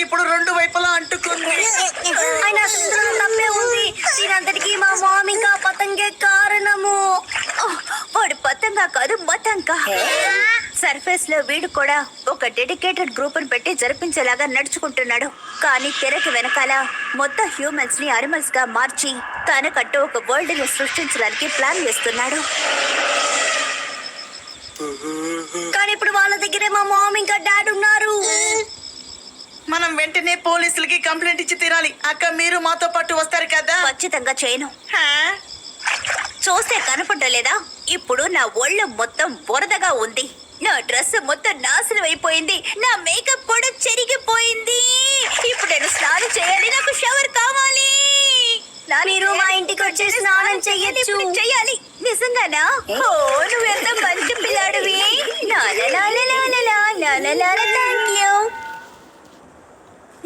ఇప్పుడు రెండు వైపులా అంటుకుంది. ఆయన అసలు తప్పే ఉంది. దీనంతటికీ మా మామ్ ఇంకా పతంగే కారణము. వాడు పతంగా కాదు మతంగా. సర్ఫేస్ లో వీడు కూడా ఒక డెడికేటెడ్ గ్రూప్ ని పెట్టి జరిపించేలాగా నడుచుకుంటున్నాడు. కానీ తెరకి వెనకాల మొత్తం హ్యూమన్స్ ని అనిమల్స్ గా మార్చి తనకంటూ ఒక వరల్డ్ ని సృష్టించడానికి ప్లాన్ వేస్తున్నాడు. కానీ ఇప్పుడు వాళ్ళ దగ్గరే మా మామ్ ఇంకా డాడ్ ఉన్నారు. మనం వెంటనే పోలీసులకి కంప్లైంట్ ఇచ్చి తీరాలి. అక్క మీరు మాతో పాటు వస్తారు కదా? ఖచ్చితంగా చేయను. హా? చూస్తే కనపడలేదా? ఇప్పుడు నా ఒళ్ళు మొత్తం బురదగా ఉంది. నా డ్రెస్ మొత్తం నాశనం అయిపోయింది. నా మేకప్ కూడా చెరిగిపోయింది. ఇప్పుడు నేను స్నానం చేయాలి. నాకు షవర్ కావాలి. మీరు మా ఇంటికి వచ్చి స్నానం చెయ్యొచ్చు. చెయ్యాలి. నిజంగానా? ఓ నువ్వు ఎంత మంచి పిల్లాడివి. Thank you.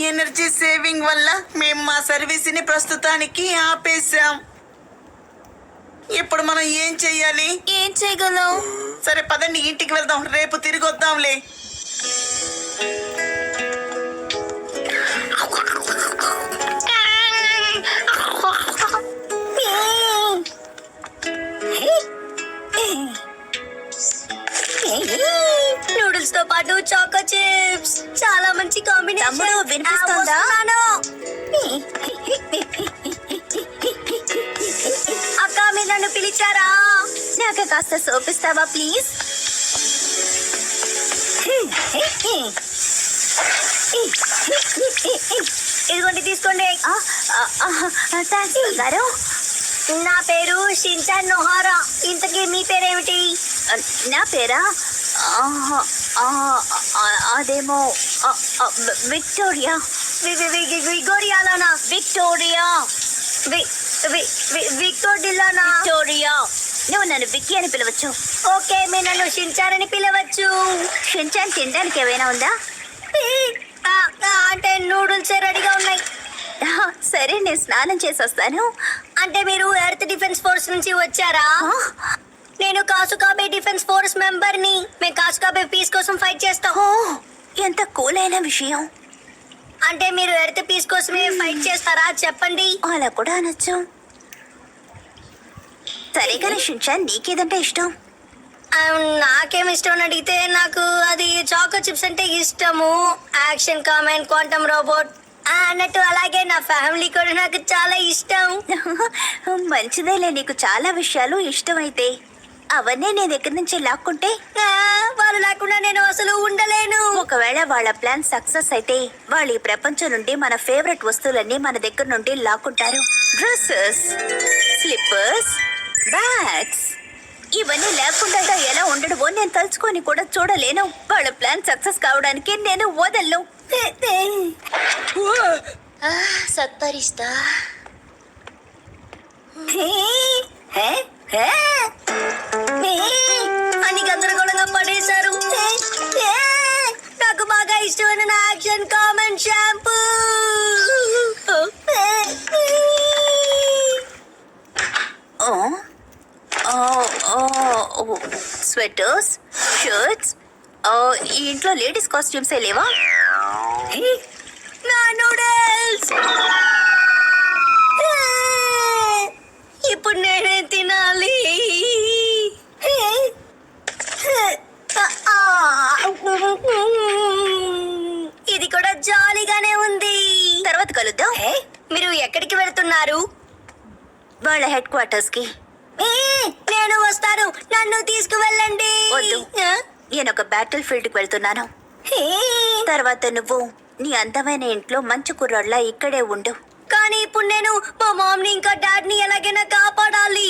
ఎనర్జీ సేవింగ్ వల్ల మేము మా సర్వీస్ ని ప్రస్తుతానికి ఆపేశాం. ఇప్పుడు మనం ఏం చెయ్యాలి? ఏం చేయగలం? సరే పదండి ఇంటికి వెళ్దాం. రేపు తిరిగి వద్దాంలే. నూడిల్స్ తో పాటు చాకో చిప్స్ చాలా మంచి కాంబినేషన్. తమ్ముడు, వినిపిస్తోందా? అక్క మీరు నన్ను పిలిచారా? నాకు కాస్త సోపిస్తావా ప్లీజ్? ఇదిగోండి తీసుకోండి. థ్యాంక్స్ గారు. నా పేరు షించాన్ నోహారా. ఇంతకీ మీ పేరేమిటి? నా పేరా? అదేమో విక్టోరియా. విగోరియాలోనా? విక్టోరియా. విక్టోరియాలోనా? విక్టోరియా. నువ్వు నన్ను విక్కీ అని పిలవచ్చు. ఓకే మీరు నన్ను షించాన్ అని పిలవచ్చు. షించాన్ తినడానికి ఏమైనా ఉందా? అంటే నూడిల్స్ రెడీగా ఉన్నాయి. సరే నేను స్నానం చేసి వస్తాను. అంటే మీరు ఎర్త్ డిఫెన్స్ ఫోర్స్ నుంచి వచ్చారా? నేను కాసుకాబే డిఫెన్స్ ఫోర్స్ మెంబర్ ని. మేము కాసుకాబే పీస్ కోసం ఫైట్ చేస్తాం. ఎంత కూల్ అయిన విషయం. అంటే మీరు ఎర్త్ పీస్ కోసమే ఫైట్ చేస్తారా? చెప్పండి. అలా కూడా అనొచ్చు. సరే కానీ షించాన్ నీకేదంటే ఇష్టం? నాకేం ఇష్టం అని అడిగితే నాకు అది చాకో చిప్స్ అంటే ఇష్టము. యాక్షన్ కామెంట్ క్వాంటమ్ రోబోట్ అన్నట్టు. అలాగే నా ఫ్యామిలీ కూడా నాకు చాలా ఇష్టం. మంచిదేలే, నీకు చాలా విషయాలు ఇష్టమైతే అవన్నీ నీ దగ్గర నుంచి లాక్కుంటే వాళ్ళు లేకుండా నేను అసలు ఉండలేను. ఒకవేళ వాళ్ళ ప్లాన్ సక్సెస్ అయితే వాళ్ళు ఈ ప్రపంచం నుండి మన ఫేవరెట్ వస్తువులన్నీ మన దగ్గర నుండి లాక్కుంటారు. డ్రెస్సెస్, స్లిప్పర్స్, బ్యాగ్స్ ఇవన్నీ లేకుండా ఎలా ఉండడమో నేను తలుచుకొని కూడా చూడలేను. వాళ్ళ ప్లాన్ సక్సెస్ కావడానికి నేను వదలను. సత్పరిస్తా. అని గందరగోళంగా పడేశారు. నాకు బాగా ఇష్టమైన నా action comment shampoo. Sweaters, shirts. ఈ ఇంట్లో లేడీస్ కాస్ట్యూమ్సే లేవా? నా నూడిల్స్ ఇప్పుడు నేనే తినాలి. ఇది కూడా జాలీగానే ఉంది. తర్వాత కలుద్దాం. మీరు ఎక్కడికి వెళ్తున్నారు? వాళ్ళ హెడ్ క్వార్టర్స్ కి. నేను వస్తాను, నన్ను తీసుకువెళ్ళండి. వద్దు, నేను ఒక బ్యాటిల్ ఫీల్డ్ కి వెళ్తున్నాను. తర్వాత నువ్వు నీ అందమైన ఇంట్లో మంచి కుర్రాళ్ళ ఇక్కడే ఉండు. కానీ ఇప్పుడు నేను మా మామ్ ని ఇంకా డాడ్ ని ఎలాగైనా కాపాడాలి.